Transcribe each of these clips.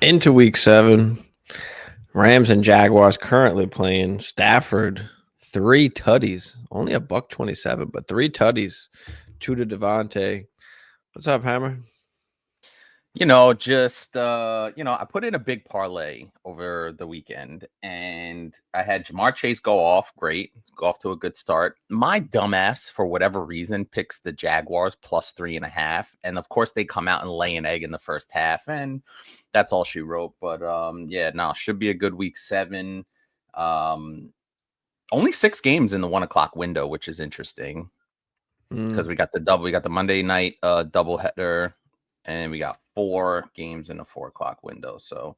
Into week 7, Rams and Jaguars currently playing. Stafford, 3 tutties, only a buck 27, but 3 tutties, 2 to Devontae. What's up, Hammer? I put in a big parlay over the weekend and I had Jamar Chase go off. Great. Go off to a good start. My dumbass, for whatever reason, picks the Jaguars plus 3.5. And of course, they come out and lay an egg in the first half. And that's all she wrote. But should be a good week 7. Only 6 games in the 1 o'clock window, which is interesting because we got the Monday night doubleheader. And we got 4 games in the 4 o'clock window. So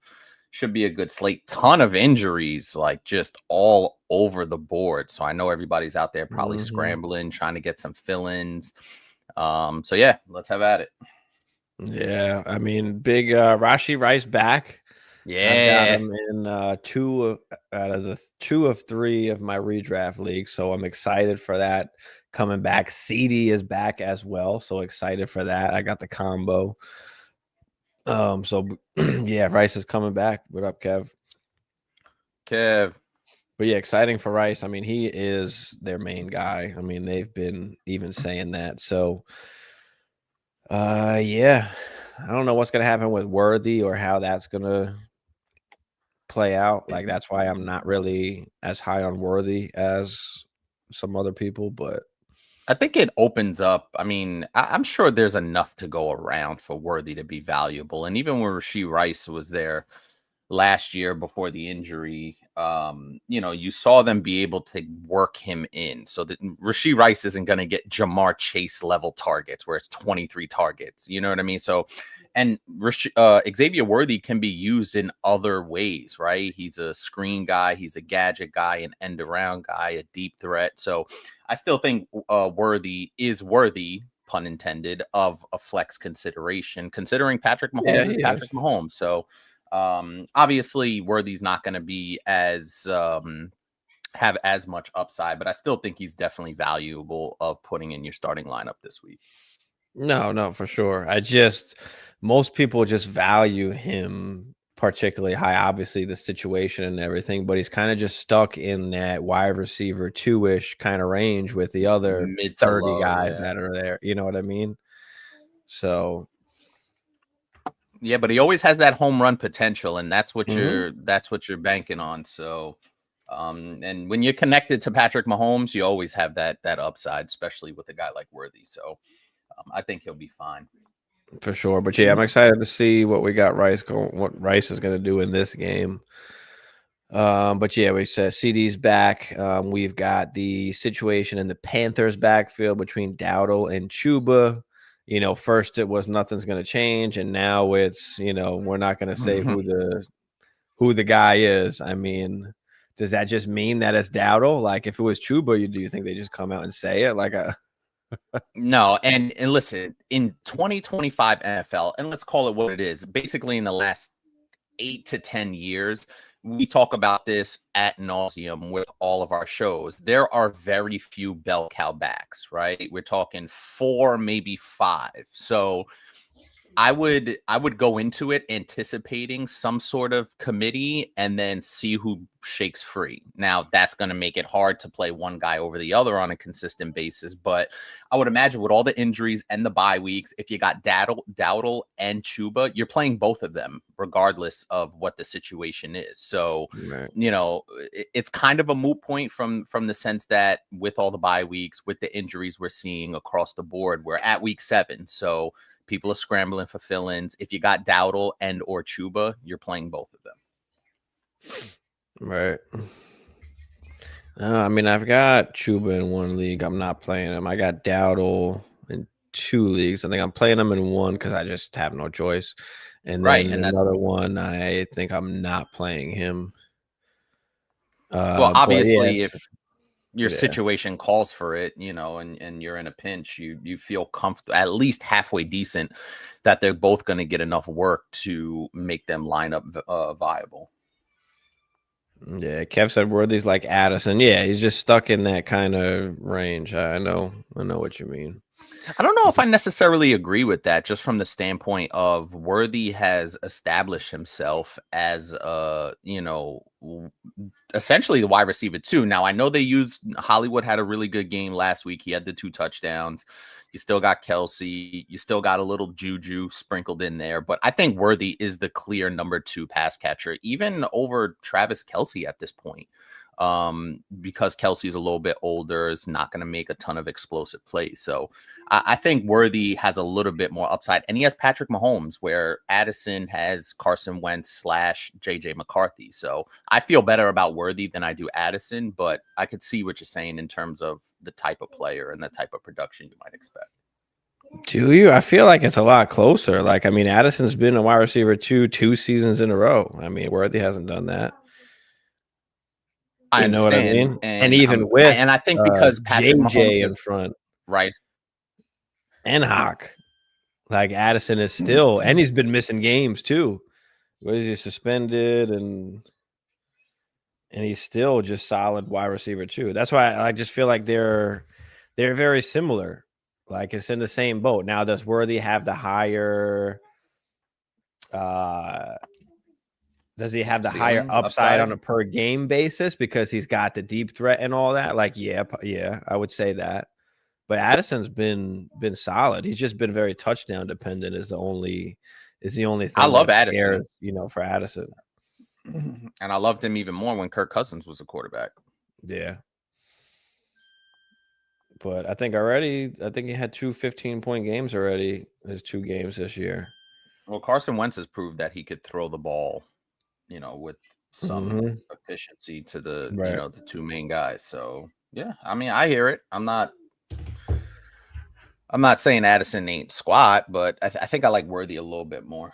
should be a good slate. Ton of injuries, like just all over the board. So I know everybody's out there probably scrambling, trying to get some fill-ins. Let's have at it. Yeah, I mean, big Rashee Rice back. Yeah. I've got him in 2 out of the 2 of 3 of my redraft leagues. So I'm excited for that. Coming back. CD is back as well. So excited for that. I got the combo. Yeah, Rice is coming back. What up, Kev? But yeah, exciting for Rice. I mean, he is their main guy. I mean, they've been even saying that. So yeah. I don't know what's gonna happen with Worthy or how that's gonna play out. Like, that's why I'm not really as high on Worthy as some other people, but I think it opens up. I mean, I'm sure there's enough to go around for Worthy to be valuable. And even when Rashee Rice was there last year before the injury, you saw them be able to work him in. So that Rashee Rice isn't going to get Jamar Chase level targets where it's 23 targets. You know what I mean? So, and Xavier Worthy can be used in other ways, right? He's a screen guy, he's a gadget guy, an end around guy, a deep threat. So I still think Worthy is worthy, pun intended, of a flex consideration, considering Patrick Mahomes is Patrick Mahomes. So obviously Worthy's not going to be as have as much upside, but I still think he's definitely valuable of putting in your starting lineup this week. No, for sure. Most people just value him particularly high, obviously the situation and everything, but he's kind of just stuck in that wide receiver 2-ish kind of range with the other 30 guys that are there. You know what I mean? So yeah, but he always has that home run potential, and that's what you're banking on. So and when you're connected to Patrick Mahomes, you always have that upside, especially with a guy like Worthy. So I think he'll be fine. For sure. But yeah, I'm excited to see what Rice is going to do in this game. But yeah, we said CD's back. We've got the situation in the Panthers backfield between Dowdle and Chuba. First it was nothing's going to change, and now it's, we're not going to say who the guy is. I mean, does that just mean that it's Dowdle? Like, if it was Chuba, do you think they just come out and say it? Like No, and listen, in 2025 NFL, and let's call it what it is, basically in the last 8 to 10 years, we talk about this ad nauseum with all of our shows. There are very few bell cow backs, right? We're talking 4, maybe 5. So I would go into it anticipating some sort of committee and then see who shakes free. Now, that's going to make it hard to play one guy over the other on a consistent basis, but I would imagine with all the injuries and the bye weeks, if you got Dowdle and Chuba, you're playing both of them regardless of what the situation is. So, it's kind of a moot point from the sense that with all the bye weeks, with the injuries we're seeing across the board, we're at week 7. So people are scrambling for fill-ins. If you got Dowdle and or Chuba, you're playing both of them. Right. I mean, I've got Chuba in one league. I'm not playing him. I got Dowdle in 2 leagues. I think I'm playing him in one because I just have no choice. And then another one, I think I'm not playing him. Well, obviously, if your situation calls for it, and you're in a pinch, you feel comfortable, at least halfway decent, that they're both going to get enough work to make them line up viable. Yeah, Kev said Worthy's like Addison. Yeah, he's just stuck in that kind of range. I know what you mean. I don't know if I necessarily agree with that, just from the standpoint of Worthy has established himself as essentially the wide receiver too. Now I know they used Hollywood had a really good game last week. He had the 2 touchdowns. You still got Kelsey. You still got a little Juju sprinkled in there, but I think Worthy is the clear number 2 pass catcher, even over Travis Kelsey at this point. Because Kelsey's a little bit older, is not going to make a ton of explosive plays. So I think Worthy has a little bit more upside, and he has Patrick Mahomes, where Addison has Carson Wentz / JJ McCarthy. So I feel better about Worthy than I do Addison, but I could see what you're saying in terms of the type of player and the type of production you might expect. Do you? I feel like it's a lot closer. Like, I mean, Addison's been a wide receiver 2 seasons in a row. I mean, Worthy hasn't done that. I You know what I understand, mean? And even with I think because Patrick Mahomes in is front, right, and Hawk, like Addison is still, and he's been missing games too. What is he suspended, and he's still just solid wide receiver too. That's why I just feel like they're very similar. Like it's in the same boat. Now, does Worthy have the higher? Does he have the higher upside on a per game basis because he's got the deep threat and all that? Like, yeah, I would say that. But Addison's been solid. He's just been very touchdown dependent. Is the only thing I love Addison, for Addison. And I loved him even more when Kirk Cousins was a quarterback. Yeah. But I think he had 2 15-point games already. His 2 games this year. Well, Carson Wentz has proved that he could throw the ball, with some efficiency to the, the 2 main guys. So, yeah, I mean, I hear it. I'm not saying Addison ain't squat, but I think I like Worthy a little bit more.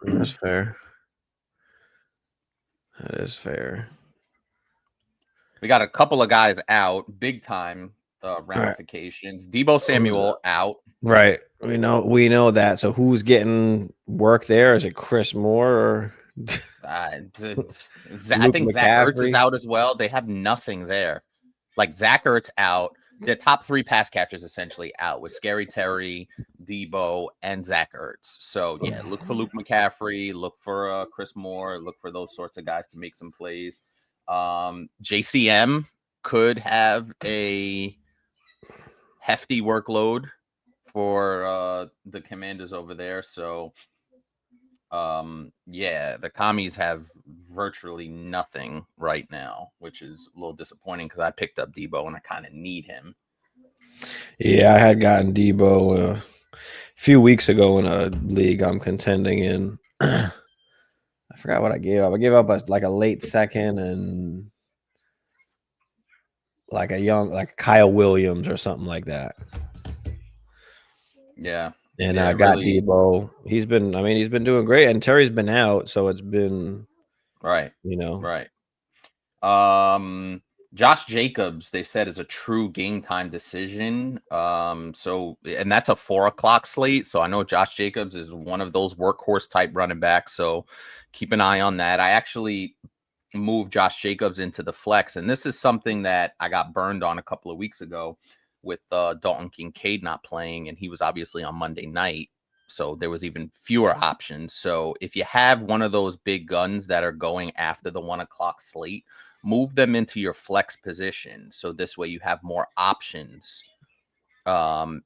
That's fair. That is fair. We got a couple of guys out, big time ramifications. Right. Deebo Samuel out. Right. We know that. So who's getting work there? Is it Chris Moore or I think Zach Ertz is out as well. They have nothing there. Like Zach Ertz out. The top 3 pass catchers essentially out with Scary Terry, Deebo, and Zach Ertz. So yeah, look for Luke McCaffrey, look for Chris Moore, look for those sorts of guys to make some plays. JCM could have a hefty workload for the Commanders over there. So the commies have virtually nothing right now, which is a little disappointing because I picked up Deebo and I kind of need him. Yeah, I had gotten Deebo a few weeks ago in a league I'm contending in. I forgot what I gave up. I gave up a late second and like a Kyle Williams or something like that. Yeah. And I got Deebo. He's been doing great. And Terry's been out, so it's been right. Right. Josh Jacobs, they said, is a true game time decision. And that's a 4:00 slate. So I know Josh Jacobs is one of those workhorse type running backs. So keep an eye on that. I actually moved Josh Jacobs into the flex, and this is something that I got burned on a couple of weeks ago with Dalton Kincaid not playing, and he was obviously on Monday night. So there was even fewer options. So if you have one of those big guns that are going after the 1:00 slate, move them into your flex position. So this way you have more options.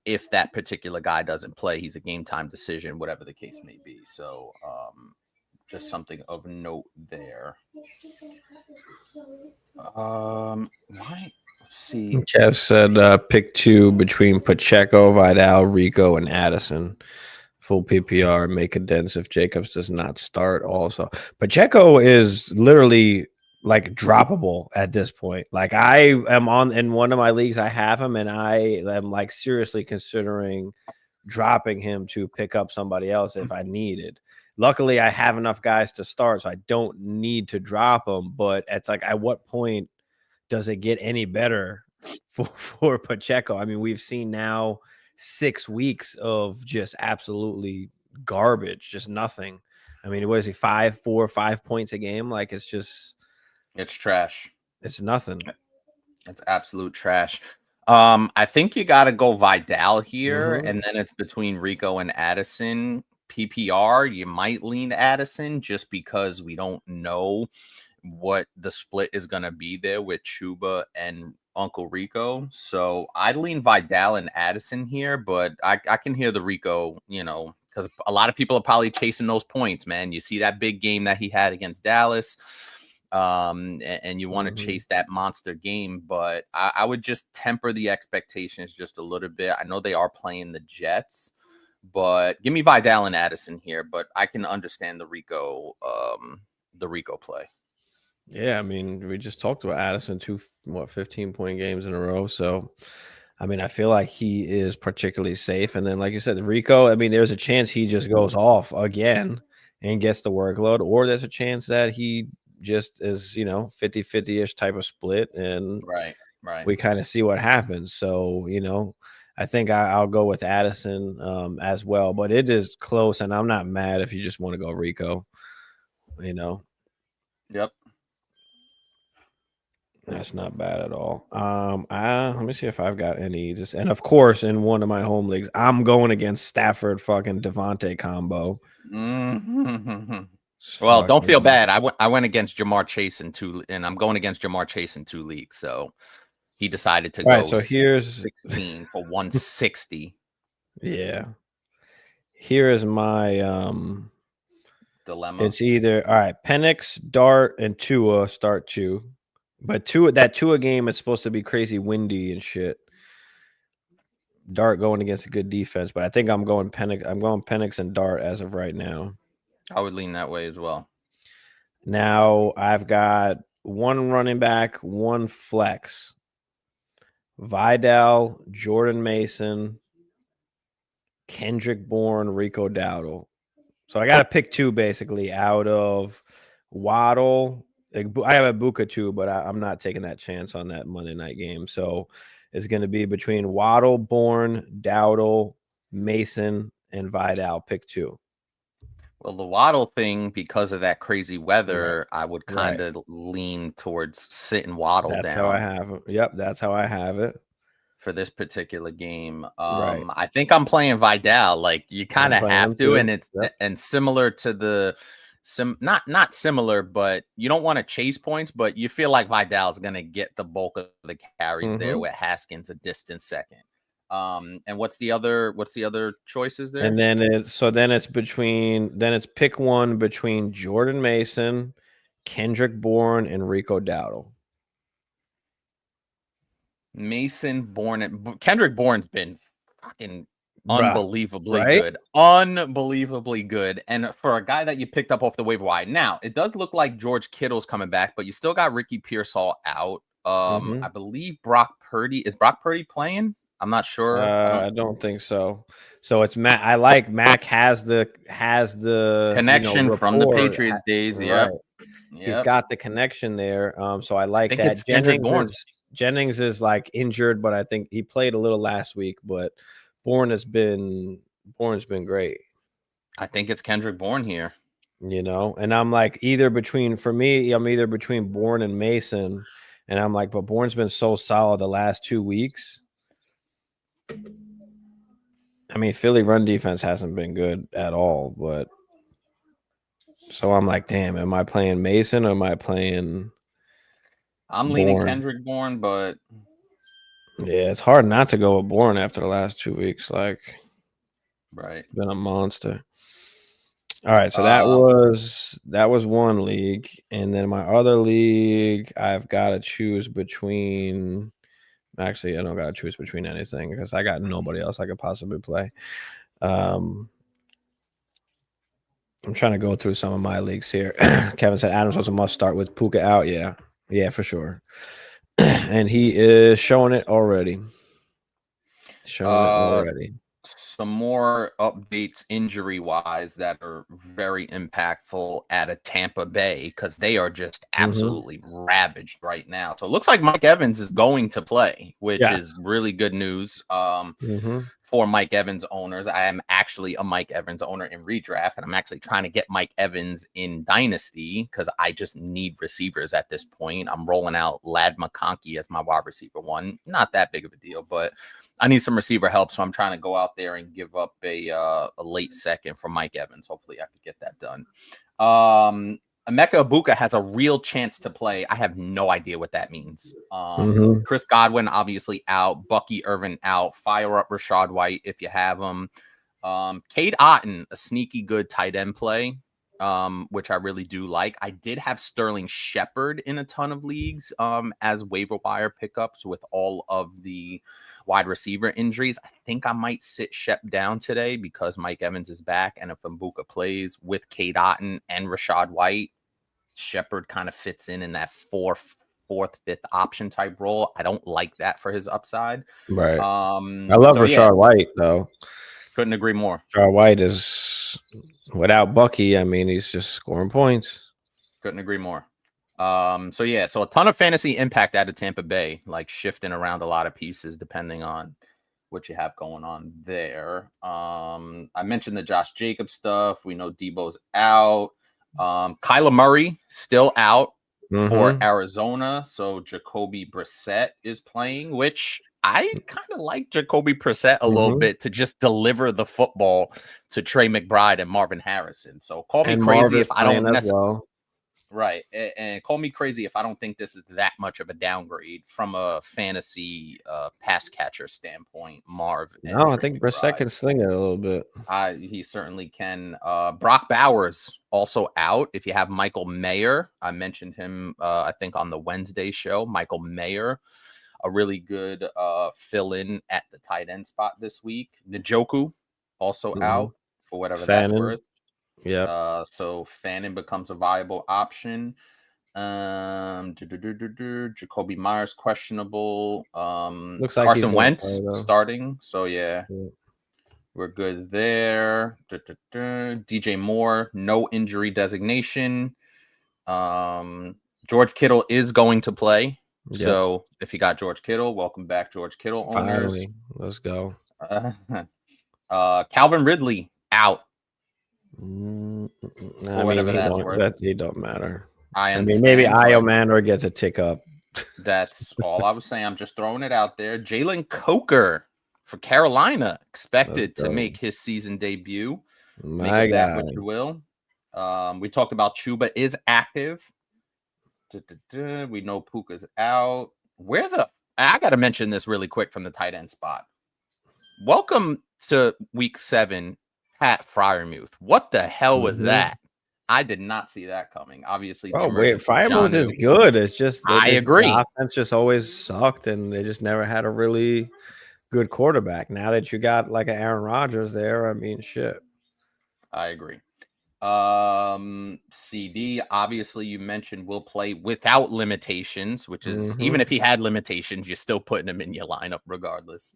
If that particular guy doesn't play, he's a game time decision, whatever the case may be. So just something of note there. Why? Let's see. Kev said pick 2 between Pacheco, Vidal, Rico, and Addison. Full PPR, make a dents if Jacobs does not start. Also, Pacheco is literally like droppable at this point. Like I am in one of my leagues, I have him, and I am like seriously considering dropping him to pick up somebody else if I needed. Luckily, I have enough guys to start, so I don't need to drop him. But it's like, at what point does it get any better for Pacheco? I mean, we've seen now 6 weeks of just absolutely garbage, just nothing. I mean, what is he, 5 points a game? Like, it's trash. It's nothing. It's absolute trash. I think you got to go Vidal here, Mhm. and then it's between Rico and Addison. PPR, you might lean Addison just because we don't know what the split is going to be there with Chuba and Uncle Rico. So I'd lean Vidal and Addison here, but I can hear the Rico, because a lot of people are probably chasing those points, man. You see that big game that he had against Dallas. And you want to chase that monster game, but I would just temper the expectations just a little bit. I know they are playing the Jets, but give me Vidal and Addison here, but I can understand the Rico play. Yeah, I mean, we just talked about Addison, 15-point games in a row. So, I mean, I feel like he is particularly safe. And then, like you said, Rico, I mean, there's a chance he just goes off again and gets the workload, or there's a chance that he just is, 50-50-ish type of split. And Right. we kind of see what happens. So, I think I'll go with Addison as well. But it is close, and I'm not mad if you just want to go Rico, Yep. That's not bad at all. Let me see if I've got any. And of course, in one of my home leagues, I'm going against Stafford fucking Devontae combo. Mm-hmm. Well, don't feel bad. I went against Jamar Chase and I'm going against Jamar Chase in 2 leagues. So he decided to go so here's 16 for 160. Yeah. Here is my dilemma. It's either Penix, Dart, and Tua start 2. But that Tua game is supposed to be crazy windy and shit. Dart going against a good defense, but I think I'm going Penix. I'm going Penix and Dart as of right now. I would lean that way as well. Now I've got 1 running back, 1 flex. Vidal, Jordan Mason, Kendrick Bourne, Rico Dowdle. So I got to pick 2 basically out of Waddle. I have a Buka too, but I'm not taking that chance on that Monday night game. So it's going to be between Waddle, Bourne, Dowdle, Mason, and Vidal. Pick 2. Well, the Waddle thing, because of that crazy weather, I would kind of lean towards sitting Waddle down. That's how I have it. Yep, that's how I have it. For this particular game. I think I'm playing Vidal. Like, you kind of have to, and it's and similar to the not similar, but you don't want to chase points, but you feel like Vidal is gonna get the bulk of the carries there with Haskins a distant second. And what's the other choices there? And then it's pick 1 between Jordan Mason, Kendrick Bourne, and Rico Dowdle. Mason Bourne. Kendrick Bourne's been fucking unbelievably good. Unbelievably good. And for a guy that you picked up off the waiver wire. Now, it does look like George Kittle's coming back, but you still got Ricky Pearsall out. I believe Brock Purdy. Is Brock Purdy playing? I'm not sure. I don't think so. So it's Matt. I like Mac has the connection from the Patriots days. Yeah. He's got the connection there. So I like that. It's Kendrick Bourne. Jennings is like injured, but I think he played a little last week. But Bourne's been great. I think it's Kendrick Bourne here. And I'm like I'm either between Bourne and Mason, and I'm like, but Bourne's been so solid the last 2 weeks. I mean, Philly run defense hasn't been good at all, but so I'm like, damn, am I playing Mason or am I playing? I'm leaning Kendrick Bourne, but yeah, it's hard not to go with Bourne after the last 2 weeks. Like, been a monster. All right, so that was one league, and then my other league, I've got to choose between. Actually, I don't got to choose between anything because I got nobody else I could possibly play. I'm trying to go through some of my leagues here. Kevin said Adams was a must start with Puka out. Yeah, for sure. And he is showing it already. some more updates injury-wise that are very impactful out of Tampa Bay because they are just absolutely ravaged right now. So it looks like Mike Evans is going to play, which is really good news for Mike Evans owners. I am actually a Mike Evans owner in redraft, and I'm actually trying to get Mike Evans in Dynasty because I just need receivers at this point. I'm rolling out Lad McConkey as my wide receiver one. Not that big of a deal, but I need some receiver help, so I'm trying to go out there and give up a late second for Mike Evans. Hopefully I could get that done. Emeka Ibuka has a real chance to play. I have no idea what that means. Chris Godwin obviously out. Bucky Irvin out. Fire up Rachaad White if you have him. Cade Otton, a sneaky good tight end play, which I really do like. I did have Sterling Shepard in a ton of leagues as waiver wire pickups with all of the wide receiver injuries. I think I might sit Shep down today because Mike Evans is back. And if Mbuka plays with Cade Otton and Rachaad White, Shepard kind of fits in that fourth, fifth option type role. I don't like that for his upside. Right. I love Rachaad White, though. Couldn't agree more. Rachaad White is, without Bucky, I mean, he's just scoring points. Couldn't agree more. So a ton of fantasy impact out of Tampa Bay, like shifting around a lot of pieces depending on what you have going on there. I mentioned the Josh Jacobs stuff. We know Debo's out. Kyler Murray still out for Arizona. So Jacoby Brissett is playing, which I kind of like Jacoby Brissett a little bit to just deliver the football to Trey McBride and Marvin Harrison. So call me crazy if I don't necessarily. Right. And call me crazy if I don't think this is that much of a downgrade from a fantasy pass catcher standpoint, Marv. No, I think Brissett can sling it a little bit. He certainly can. Brock Bowers also out. If you have Michael Mayer, I mentioned him, I think, on the Wednesday show. Michael Mayer, a really good fill-in at the tight end spot this week. Njoku also out for whatever that's worth. Yeah. So Fannin becomes a viable option. Jacoby Myers questionable. Looks like Carson Wentz starting. So we're good there. DJ Moore, no injury designation. George Kittle is going to play. Yep. So if you got George Kittle, welcome back, George Kittle owners. Finally, let's go. Calvin Ridley out. Whatever that's worth. It don't matter. I mean, maybe Iomander gets a tick up. That's all I was saying. I'm just throwing it out there. Jalen Coker for Carolina expected to make his season debut. Make that what you will. We talked about Chuba is active. We know Puka's out. I got to mention this really quick from the tight end spot. Welcome to week 7. Pat Freiermuth. What the hell was that? I did not see that coming. Obviously, Freiermuth is good. It's just I agree. The offense just always sucked, and they just never had a really good quarterback. Now that you got like an Aaron Rodgers there, I mean, shit. I agree. CD, obviously, you mentioned will play without limitations, which is even if he had limitations, you're still putting him in your lineup regardless.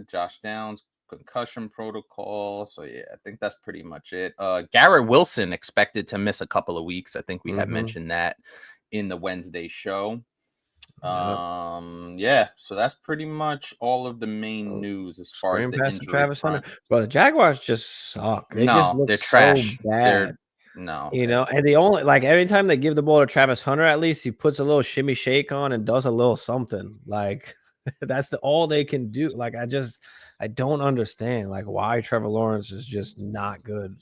Josh Downs. Concussion protocol. So I think that's pretty much it. Garrett Wilson expected to miss a couple of weeks. I think we had mentioned that in the Wednesday show. So that's pretty much all of the main news as far as the injury Travis Hunter. Bro, the Jaguars just suck. They're trash. So bad. And the only every time they give the ball to Travis Hunter, at least he puts a little shimmy shake on and does a little something. Like that's all they can do. Like I don't understand why Trevor Lawrence is just not good.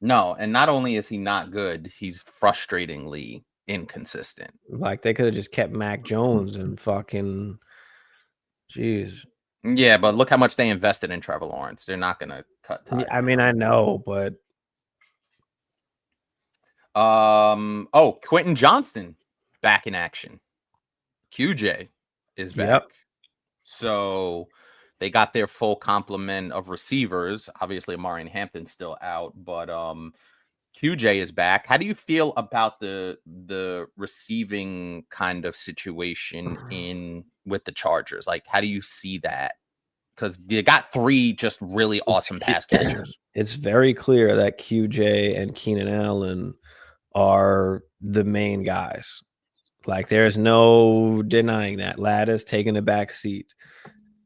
No, and not only is he not good, he's frustratingly inconsistent. Like they could have just kept Mac Jones and fucking jeez. Yeah, but look how much they invested in Trevor Lawrence. They're not gonna cut ties. I mean, I know, but Quentin Johnston back in action. QJ is back. Yep. So they got their full complement of receivers. Obviously, Amari Hampton's still out, but QJ is back. How do you feel about the receiving kind of situation with the Chargers? Like, how do you see that because you got 3 just really awesome pass catchers. It's very clear that QJ and Keenan Allen are the main guys. Like, there's no denying that. Ladd is taking a back seat.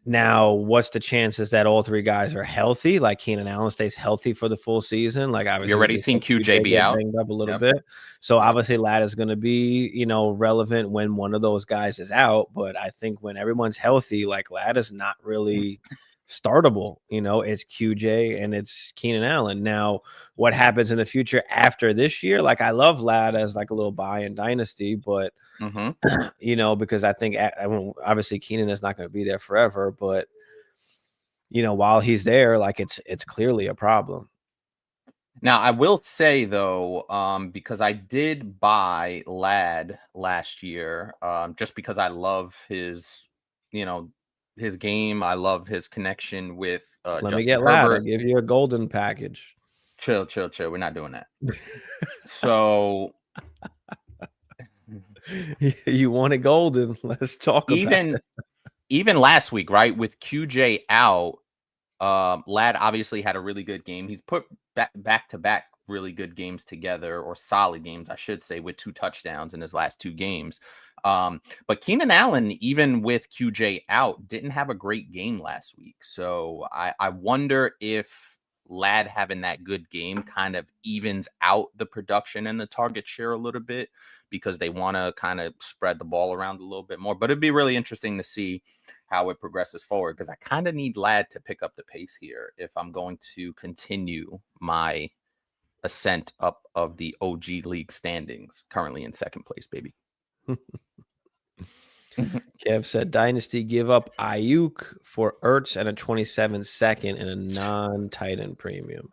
Now, what's the chances that all 3 guys are healthy? Like, Keenan Allen stays healthy for the full season. Like, obviously, You already seen QJ be out, banged up a little bit. So obviously, Ladd is going to be, you know, relevant when one of those guys is out. But I think when everyone's healthy, like, Ladd is not really startable. You know, it's QJ and it's Keenan Allen. Now, what happens in the future after this year? Like, I love Ladd as like a little buy in Dynasty, but you know, because I think obviously Keenan is not going to be there forever, but you know, while he's there, like it's clearly a problem. Now, I will say though, because I did buy Ladd last year, just because I love his, you know, his game. I love his connection with Let me Justin get Ladd. Herbert. I'll give you a golden package. Chill. We're not doing that. So you wanted golden. Let's talk about it. Even last week, right, with QJ out, Ladd obviously had a really good game. He's put back to back really good games together, or solid games, I should say, with 2 touchdowns in his last 2 games. But Keenan Allen, even with QJ out, didn't have a great game last week. So I wonder if Ladd having that good game kind of evens out the production and the target share a little bit, because they want to kind of spread the ball around a little bit more. But it'd be really interesting to see how it progresses forward, because I kind of need Ladd to pick up the pace here if I'm going to continue my ascent up of the OG league standings, currently in 2nd place, baby. Kev said Dynasty give up Ayuk for Ertz and a 27 second and a non-tight end premium.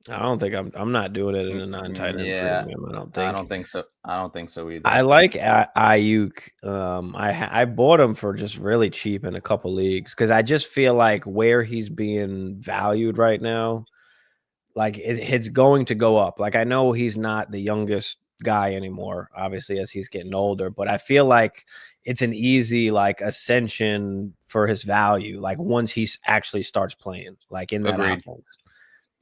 I don't think I'm not doing it in a non-tight end premium. I don't think so. I don't think so either. I like Ayuk. I bought him for just really cheap in a couple leagues, because I just feel like where he's being valued right now, like it's going to go up. Like, I know he's not the youngest guy anymore, obviously, as he's getting older, but I feel like it's an easy like ascension for his value. Like, once he actually starts playing, like in that offense.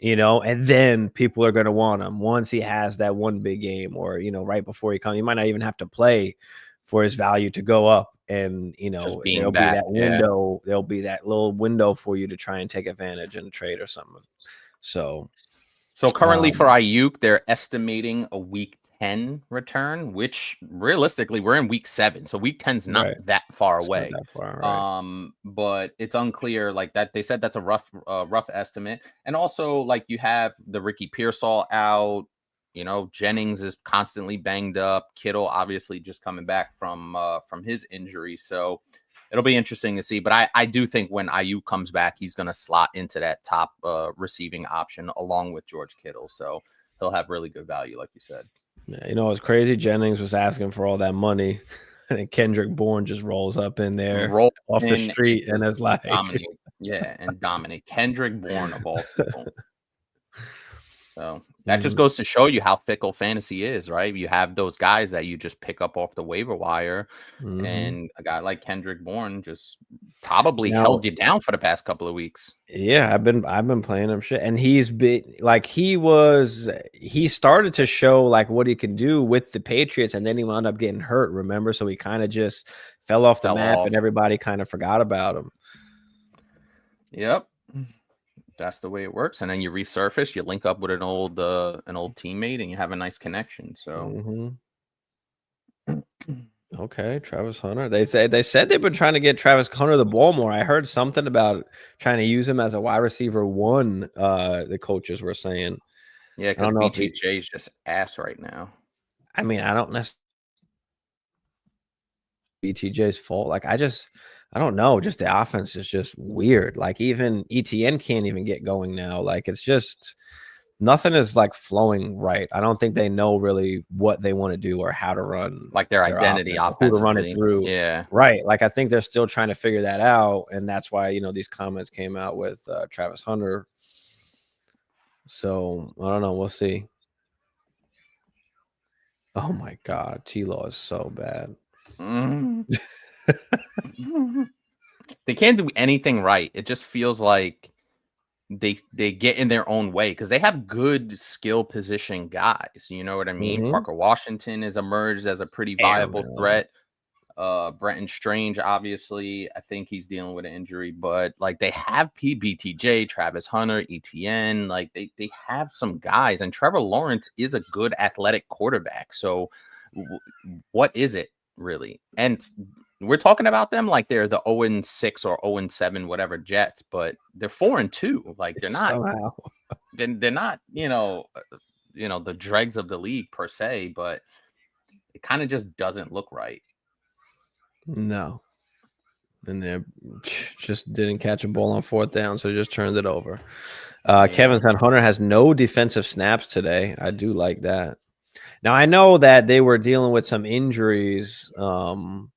You know, and then people are going to want him once he has that one big game, or, you know, right before he comes. You might not even have to play for his value to go up. And, you know, there'll be that window. There'll be that little window for you to try and take advantage in a trade or something. So currently for Ayuk, they're estimating a week 10 return, which realistically we're in week 7. So week 10's not that far away. That far, right. But it's unclear, like that. They said that's a rough estimate. And also, like, you have the Ricky Pearsall out, you know, Jennings is constantly banged up. Kittle obviously just coming back from his injury. So it'll be interesting to see. But I do think when Ayuk comes back, he's going to slot into that top receiving option along with George Kittle. So he'll have really good value, like you said. Yeah, you know, it's crazy. Jennings was asking for all that money, and Kendrick Bourne just rolls up in there off the street and it's like dominate. Yeah, and dominate. Kendrick Bourne of all people. So that just goes to show you how fickle fantasy is, right? You have those guys that you just pick up off the waiver wire, and a guy like Kendrick Bourne just probably held you down for the past couple of weeks. Yeah, I've been playing him shit, and he's been like he started to show like what he can do with the Patriots, and then he wound up getting hurt. Remember, so he kind of just fell off the map, and everybody kind of forgot about him. Yep. That's the way it works. And then you resurface, you link up with an old teammate, and you have a nice connection. So okay, Travis Hunter. They said they've been trying to get Travis Hunter the ball more. I heard something about trying to use him as a wide receiver 1. The coaches were saying. Yeah, because BTJ is just ass right now. I mean, I don't necessarily BTJ's fault. Like, I don't know. Just the offense is just weird. Like, even ETN can't even get going now. Like, it's just nothing is like flowing right. I don't think they know really what they want to do or how to run, like their identity, offensively, who to run it through. Yeah, right. Like, I think they're still trying to figure that out, and that's why, you know, these comments came out with Travis Hunter. So I don't know. We'll see. Oh my God, T-Law is so bad. They can't do anything right. It just feels like they get in their own way because they have good skill position guys. You know what I mean? Mhm. Parker Washington has emerged as a pretty Damn, viable man. threat. Brenton Strange, obviously, I think he's dealing with an injury, but like they have PBTJ, Travis Hunter, ETN, like they have some guys, and Trevor Lawrence is a good athletic quarterback. So, what is it really? And we're talking about them like they're the 0-6 or 0-7, whatever Jets, but they're 4-2. Like Somehow. they're not, the dregs of the league per se, but it kind of just doesn't look right. No. And they just didn't catch a ball on 4th down, so just turned it over. Kevin said Hunter has no defensive snaps today. I do like that. Now, I know that they were dealing with some injuries for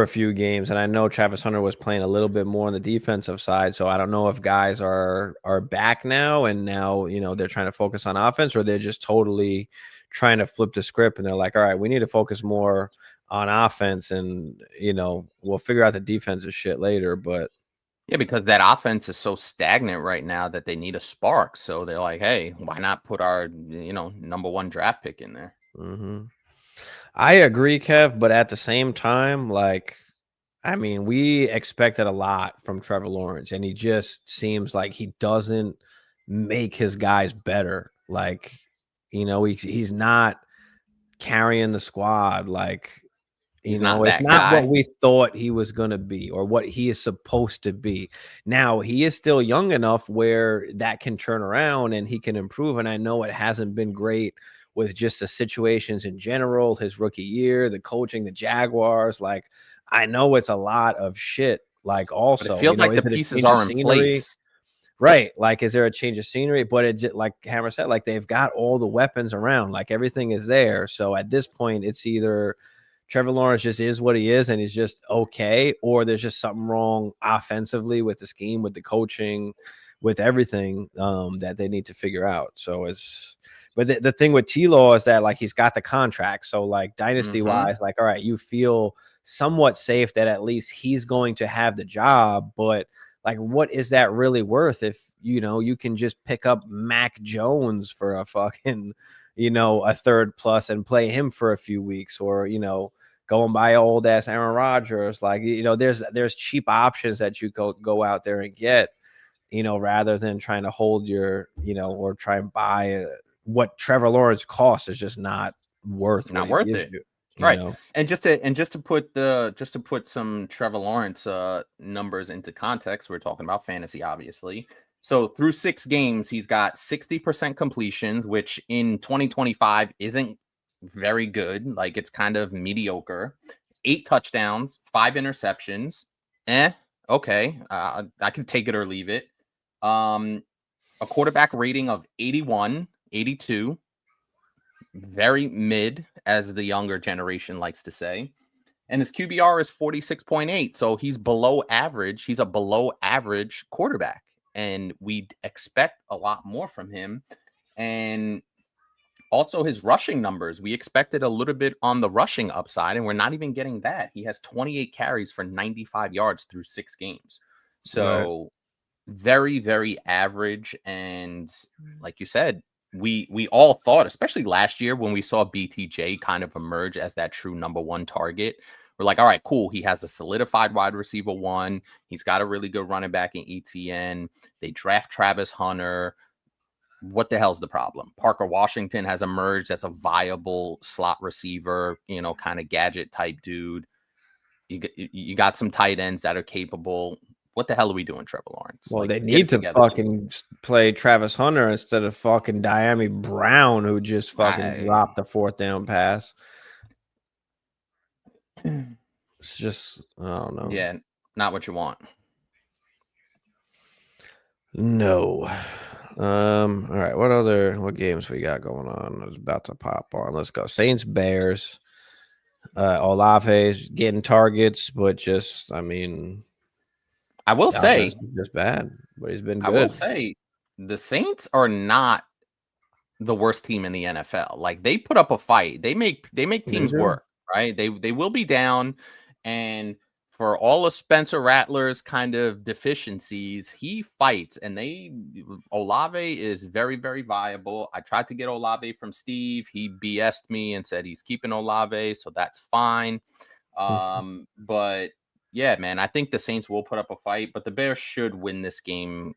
a few games, and I know Travis Hunter was playing a little bit more on the defensive side, so I don't know if guys are back now and now, they're trying to focus on offense, or they're just totally trying to flip the script and they're like, all right, we need to focus more on offense, and we'll figure out the defensive shit later. But yeah, because that offense is so stagnant right now that they need a spark. So they're like, hey, why not put our number 1 draft pick in there? I agree, Kev, but at the same time, like, I mean, we expected a lot from Trevor Lawrence, and he just seems like he doesn't make his guys better. Like, he's not carrying the squad. Like, He's not it's that not what guy. we thought he was going to be or what he is supposed to be. Now, he is still young enough where that can turn around and he can improve. And I know it hasn't been great with just the situations in general, his rookie year, the coaching, the Jaguars. Like, I know it's a lot of shit. Like, But it also, feels like is the it a pieces change of are in scenery? place. Right. Like, is there a change of scenery? But it just, like Hammer said, like they've got all the weapons around, like everything is there. So at this point, it's either Trevor Lawrence just is what he is and he's just okay, or there's just something wrong offensively with the scheme, with the coaching, with everything that they need to figure out. So but the thing with T-Law is that like he's got the contract. So like dynasty wise, like, all right, you feel somewhat safe that at least he's going to have the job, but like, what is that really worth if, you can just pick up Mac Jones for a fucking, a third plus and play him for a few weeks, or, go and buy old ass Aaron Rodgers. Like, there's cheap options that you go out there and get, rather than trying to hold your, or try and buy what Trevor Lawrence costs is just not worth what Not he worth gives it. you. Right. And just to put some Trevor Lawrence numbers into context, we're talking about fantasy, obviously. So through 6 games, he's got 60% completions, which in 2025 isn't very good. Like, it's kind of mediocre. 8 touchdowns, 5 interceptions. Okay. I can take it or leave it. A quarterback rating of 81, 82. Very mid, as the younger generation likes to say. And his QBR is 46.8. So he's below average. He's a below average quarterback. And we expect a lot more from him. And also his rushing numbers. We expected a little bit on the rushing upside, and we're not even getting that. He has 28 carries for 95 yards through 6 games. So very, very average. And like you said, we all thought, especially last year when we saw BTJ kind of emerge as that true number 1 target, we're like, all right, cool. He has a solidified wide receiver 1. He's got a really good running back in ETN. They draft Travis Hunter. What the hell's the problem? Parker Washington has emerged as a viable slot receiver, kind of gadget type dude. You got some tight ends that are capable. What the hell are we doing, Trevor Lawrence? Well, Like, they get need it to together, fucking play Travis Hunter instead of fucking Diami Brown, who just fucking dropped the 4th down pass. It's just, I don't know. Yeah, not what you want. No. All right. What games we got going on? I was about to pop on. Let's go. Saints, Bears. Olave's getting targets, but just, I mean, I will say, just bad, but he's been good. I will say the Saints are not the worst team in the NFL. Like, they put up a fight. They make teams work. right? They will be down, and for all of Spencer Rattler's kind of deficiencies, he fights, and Olave is very, very viable. I tried to get Olave from Steve. He BS'd me and said he's keeping Olave, so that's fine. But yeah, man, I think the Saints will put up a fight, but the Bears should win this game,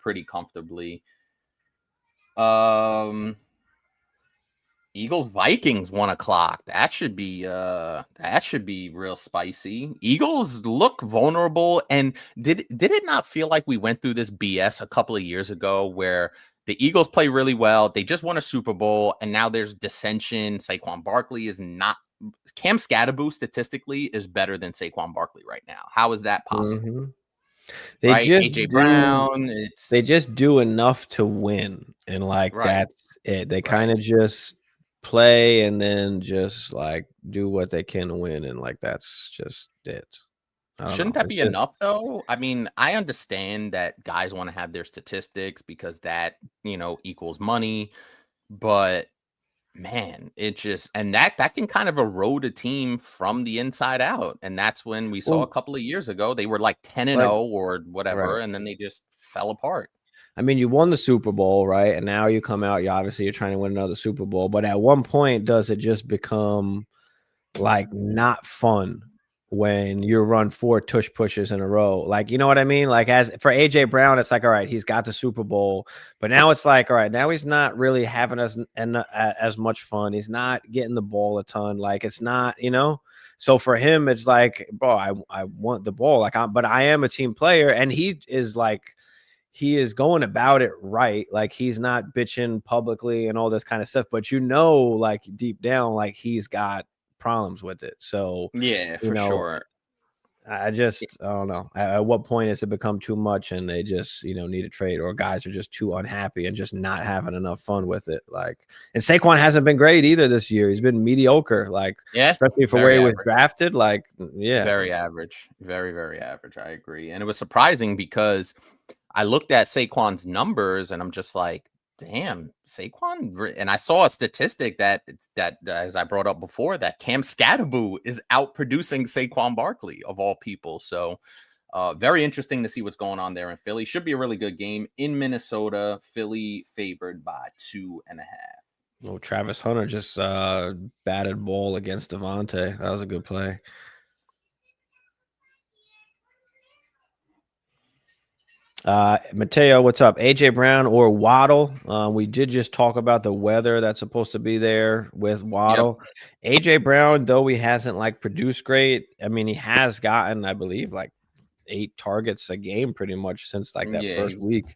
pretty comfortably. Eagles Vikings 1 o'clock. That should be real spicy. Eagles look vulnerable. And did it not feel like we went through this BS a couple of years ago where the Eagles play really well? They just won a Super Bowl, and now there's dissension. Saquon Barkley is not. Cam Scatterboo statistically is better than Saquon Barkley right now. How is that possible? Mm-hmm. AJ Brown. They just do enough to win, and that's it. They kind of just play and then just do what they can to win, and that's just it. Shouldn't that be enough though? I mean, I understand that guys want to have their statistics because that equals money, but man, it just and that can kind of erode a team from the inside out, and that's when we saw a couple of years ago they were 10-0 or whatever, and then they just fell apart. I mean, you won the Super Bowl, right? And now you come out, you're trying to win another Super Bowl. But at one point, does it just become not fun when you run 4 tush pushes in a row? You know what I mean? As for AJ Brown, it's all right, he's got the Super Bowl. But now it's all right, now he's not really having as much fun. He's not getting the ball a ton. It's not, So for him, it's bro, I want the ball. But I am a team player, and he is he is going about it right. He's not bitching publicly and all this kind of stuff, but deep down, he's got problems with it. So yeah, for sure. I don't know. At what point has it become too much and they just, need a trade, or guys are just too unhappy and just not having enough fun with it? And Saquon hasn't been great either this year. He's been mediocre, especially for where he was drafted. Very average, very, very average. I agree. And it was surprising because I looked at Saquon's numbers and I'm just damn, Saquon. And I saw a statistic that as I brought up before, that Cam Scatterboo is outproducing Saquon Barkley of all people. So very interesting to see what's going on there in Philly. Should be a really good game in Minnesota. Philly favored by 2.5. Oh, Travis Hunter just batted ball against Devontae. That was a good play. Mateo, what's up? AJ Brown or Waddle? We did just talk about the weather that's supposed to be there with Waddle. Yep. AJ Brown, though he hasn't produced great. I mean, he has gotten, I believe, 8 targets a game pretty much since that first week.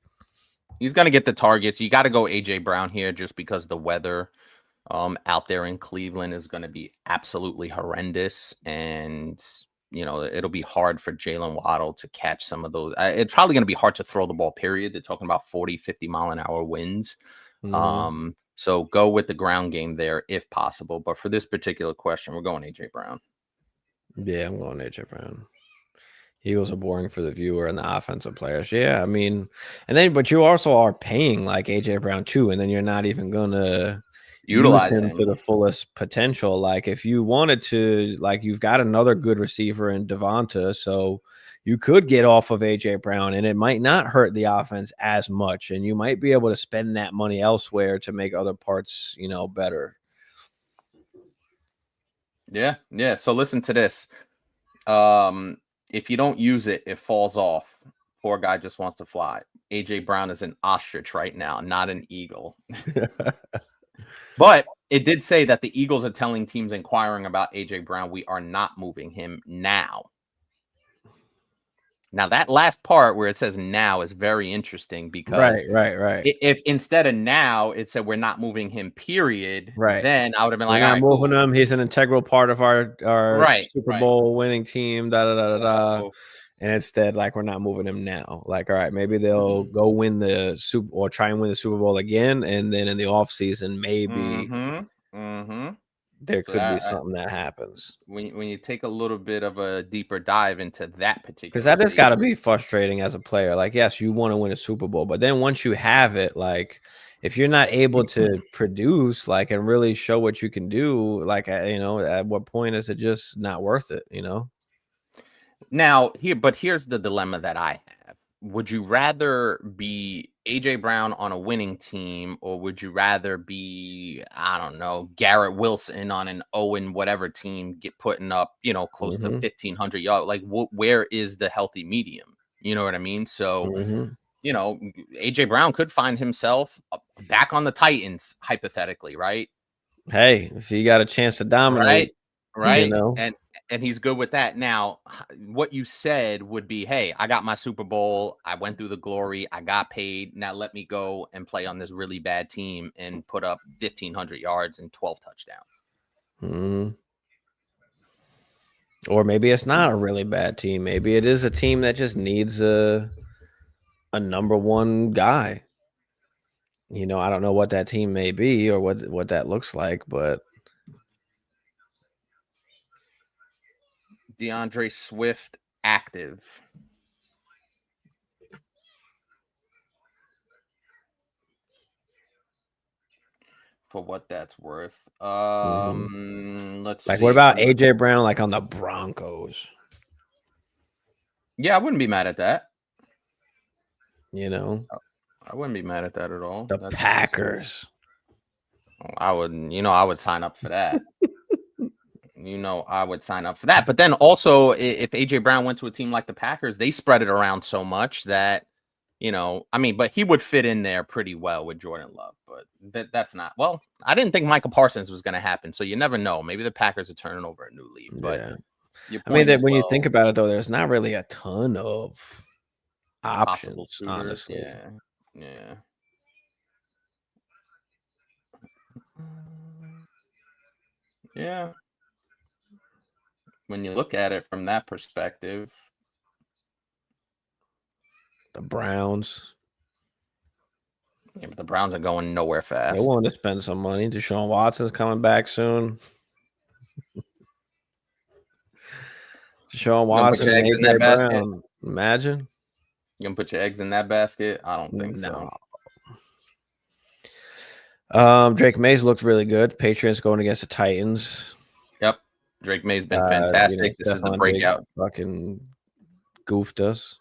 He's gonna get the targets. You got to go AJ Brown here just because the weather out there in Cleveland is going to be absolutely horrendous, and it'll be hard for Jalen Waddle to catch some of those. It's probably going to be hard to throw the ball, period. They're talking about 40, 50 mile an hour winds. Mm-hmm. So go with the ground game there if possible. But for this particular question, we're going AJ Brown. Yeah, I'm going AJ Brown. Eagles are boring for the viewer and the offensive players. Yeah, I mean, but you also are paying AJ Brown too, and then you're not even going to utilize him to the fullest potential. If you wanted to, you've got another good receiver in Devonta, so you could get off of AJ Brown and it might not hurt the offense as much, and you might be able to spend that money elsewhere to make other parts better. Yeah. So listen to this. If you don't use it, it falls off. Poor guy just wants to fly. AJ Brown is an ostrich right now, not an eagle. But it did say that the Eagles are telling teams inquiring about AJ Brown, we are not moving him now. Now, that last part where it says now is very interesting because right. If instead of now it said we're not moving him, period, then I would have been we're not moving him. He's an integral part of our Super Bowl winning team. And instead, we're not moving him now. All right, maybe they'll go win the Super or try and win the Super Bowl again, and then in the offseason, maybe there could be something that happens. When you take a little bit of a deeper dive into that particular, because that has got to be frustrating as a player. Yes, you want to win a Super Bowl, but then once you have it, if you're not able to produce like and really show what you can do, like at what point is it just not worth it? Now, here's the dilemma that I have. Would you rather be AJ Brown on a winning team, or would you rather be, I don't know, Garrett Wilson on an Owen whatever team putting up, close to 1,500 yards? Like, where is the healthy medium? You know what I mean? So, AJ Brown could find himself back on the Titans, hypothetically, right? Hey, if he got a chance to dominate, right, and he's good with that. Now, what you said would be, hey, I got my Super Bowl, I went through the glory, I got paid. Now let me go and play on this really bad team and put up 1,500 yards and 12 touchdowns. Or maybe it's not a really bad team. Maybe it is a team that just needs a number one guy. I don't know what that team may be or what that looks like, but DeAndre Swift active. For what that's worth. Let's see. What about AJ Brown like on the Broncos? Yeah, I wouldn't be mad at that. I wouldn't be mad at that at all. The Packers. I would sign up for that. I would sign up for that. But then also, if AJ Brown went to a team like the Packers, they spread it around so much that, but he would fit in there pretty well with Jordan Love. But that's not. Well, I didn't think Michael Parsons was going to happen. So you never know. Maybe the Packers are turning over a new leaf. But yeah. When you think about it, though, there's not really a ton of options, honestly. Yeah. Yeah. When you look at it from that perspective, the Browns. Yeah, but the Browns are going nowhere fast. They want to spend some money. Deshaun Watson's coming back soon. Deshaun Watson and AJ Brown. Imagine. You gonna put your eggs in that basket? I don't think so. Drake Mays looked really good. Patriots going against the Titans. Yep. Drake May's been fantastic. This is the breakout. Fucking goofed us.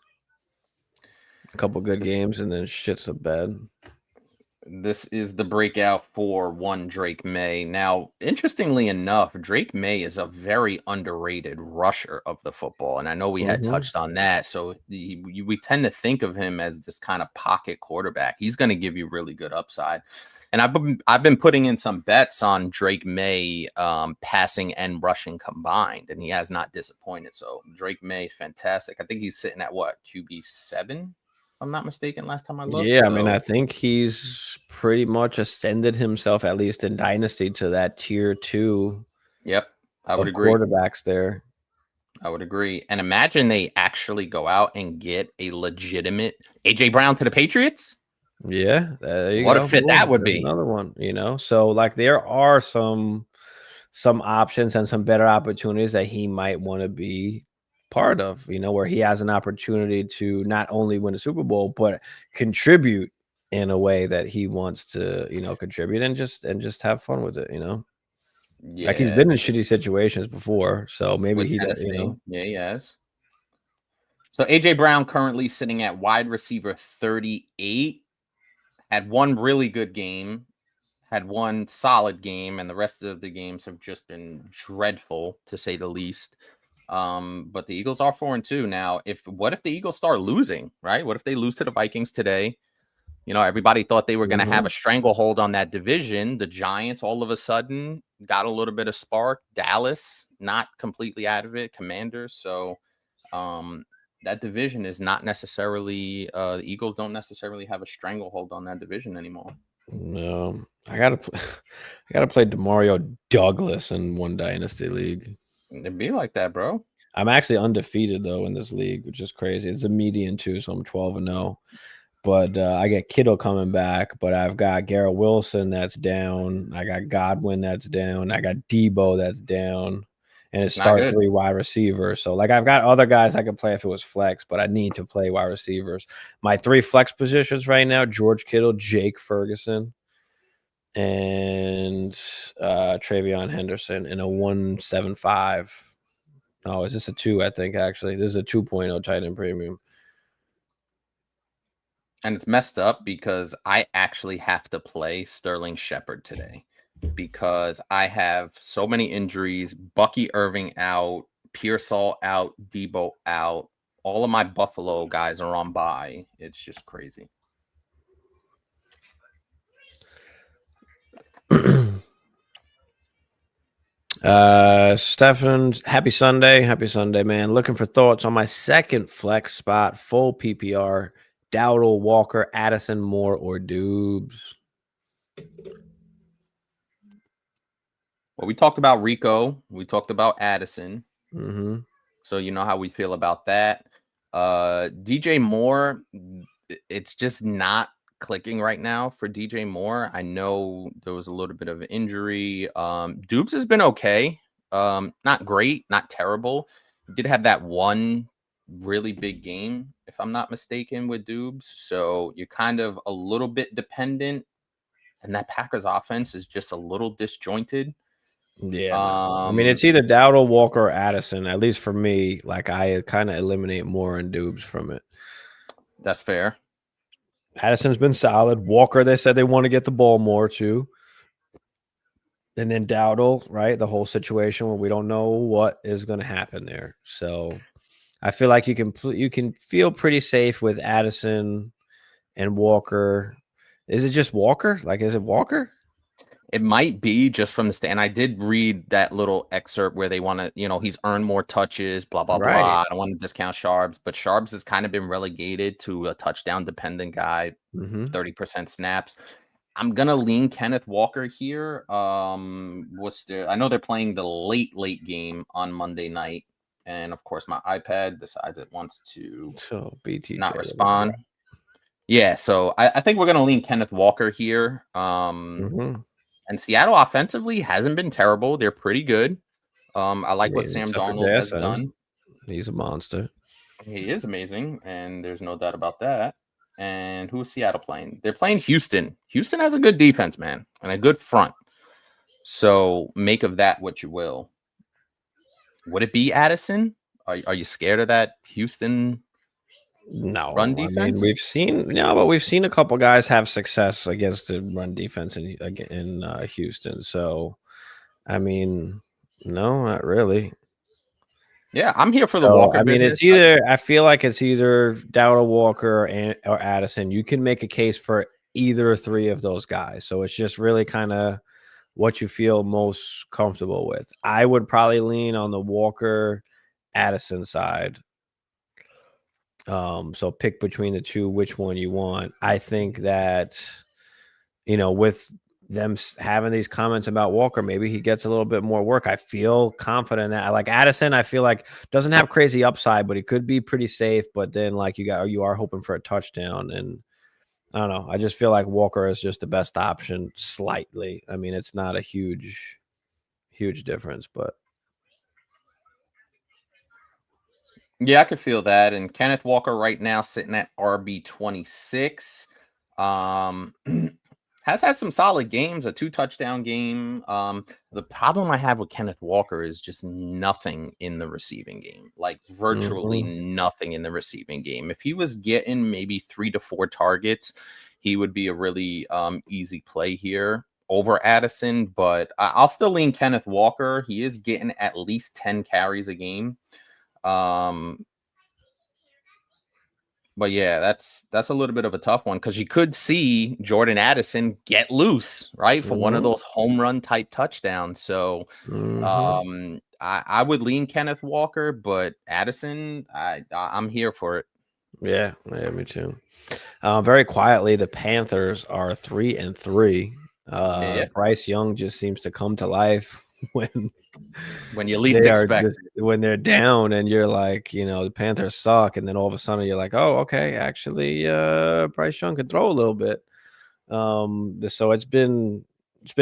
A couple good games and then shits the bed. This is the breakout for one Drake May. Now, interestingly enough, Drake May is a very underrated rusher of the football. And I know we had touched on that. So we tend to think of him as this kind of pocket quarterback. He's going to give you really good upside. And I've been putting in some bets on Drake May passing and rushing combined, and he has not disappointed. So Drake May, fantastic. I think he's sitting at what, QB7? I'm not mistaken, last time I looked. Yeah, so, I think he's pretty much ascended himself, at least in Dynasty, to that tier 2. Yep, I would agree. Quarterbacks there. I would agree. And imagine they actually go out and get a legitimate AJ Brown to the Patriots. Yeah, what a fit that would be. Another one, So like there are some options and some better opportunities that he might want to be part of, where he has an opportunity to not only win a Super Bowl but contribute in a way that he wants to, contribute and just have fun with it, Yeah, like he's been in shitty situations before, so maybe he does, Yeah, he has. So AJ Brown currently sitting at wide receiver 38. Had one really good game, had one solid game, and the rest of the games have just been dreadful, to say the least. But the Eagles are 4-2 now. What if the Eagles start losing, right? What if they lose to the Vikings today? Everybody thought they were going to have a stranglehold on that division. The Giants all of a sudden got a little bit of spark. Dallas, not completely out of it. Commanders. So that division is not necessarily the Eagles don't necessarily have a stranglehold on that division anymore. No, I gotta play Demario Douglas in one Dynasty league. It'd be like that, bro. I'm actually undefeated though in this league, which is crazy. It's a median too, so I'm 12-0. But I got Kittle coming back, but I've got Garrett Wilson that's down. I got Godwin that's down. I got Debo that's down. and it's start 3 wide receivers. So like I've got other guys I could play if it was flex, but I need to play wide receivers. My 3 flex positions right now: George Kittle, Jake Ferguson, and Travion Henderson in a 175. Oh, is this a 2? I think actually this is a 2.0 tight end premium. And it's messed up because I actually have to play Sterling Shepard today because I have so many injuries. Bucky Irving out, Pearsall out, Debo out. All of my Buffalo guys are on bye. It's just crazy. Stefan, happy Sunday, man. Looking for thoughts on my second flex spot, full PPR: Dowdle, Walker, Addison, Moore, or Dubes. Well, we talked about Rico. We talked about Addison. Mm-hmm. So you know how we feel about that. DJ Moore, it's just not clicking right now for DJ Moore. I know there was a little bit of injury. Dubes has been okay. Not great, not terrible. He did have that one really big game, if I'm not mistaken, with Dubes. So you're kind of a little bit dependent. And that Packers offense is just a little disjointed. Yeah, no. I mean, it's either Dowdle, Walker, or Addison. At least for me, like I kind of eliminate Moore and Dubes from it. That's fair. Addison's been solid. Walker, they said they want to get the ball more too. And then Dowdle, right? The whole situation where we don't know what is going to happen there. So I feel like you can feel pretty safe with Addison and Walker. Is it just Walker? Like, is it Walker? It might be just from the stand. I did read that little excerpt where they want to, he's earned more touches, blah, blah, Right. blah. I don't want to discount Sharps, but Sharps has kind of been relegated to a touchdown dependent guy, 30% snaps. I'm going to lean Kenneth Walker here. I know they're playing the late game on Monday night. And of course, my iPad decides it wants to not respond. Yeah, so I think we're going to lean Kenneth Walker here. And Seattle offensively hasn't been terrible. They're pretty good. I like what Sam Darnold has done. He's a monster. He is amazing, and there's no doubt about that. And who is Seattle playing? They're playing Houston. Houston has a good defense, man, and a good front. So make of that what you will. Would it be Addison? Are you scared of that Houston? No, run defense. I mean, we've seen a couple guys have success against the run defense in Houston. So, I mean, no, not really. Yeah, I'm here for the Walker. I mean, business. I feel like it's either Dowdle, Walker, or Addison. You can make a case for either 3 of those guys. So it's just really kind of what you feel most comfortable with. I would probably lean on the Walker Addison side. So pick between the 2 which one you want. I think that, with them having these comments about Walker, maybe he gets a little bit more work. I feel confident that, like Addison, I feel like doesn't have crazy upside, but he could be pretty safe. But then, like you are hoping for a touchdown, and I don't know. I just feel like Walker is just the best option slightly. I mean, it's not a huge difference, but. Yeah, I could feel that. And Kenneth Walker right now sitting at RB26. Has had some solid games, a 2-touchdown game. The problem I have with Kenneth Walker is just nothing in the receiving game, like virtually nothing in the receiving game. If he was getting maybe 3 to 4 targets, he would be a really easy play here over Addison. But I'll still lean Kenneth Walker. He is getting at least 10 carries a game. But yeah, that's a little bit of a tough one because you could see Jordan Addison get loose, right, for one of those home run type touchdowns. So I would lean Kenneth Walker, but Addison, I'm here for it. Yeah, me too. Very quietly, the Panthers are 3-3. Bryce Young just seems to come to life when you least expect it. When they're down and you're like, the Panthers suck, and then all of a sudden you're like, oh, okay, actually, Bryce Young could throw a little bit. So it's been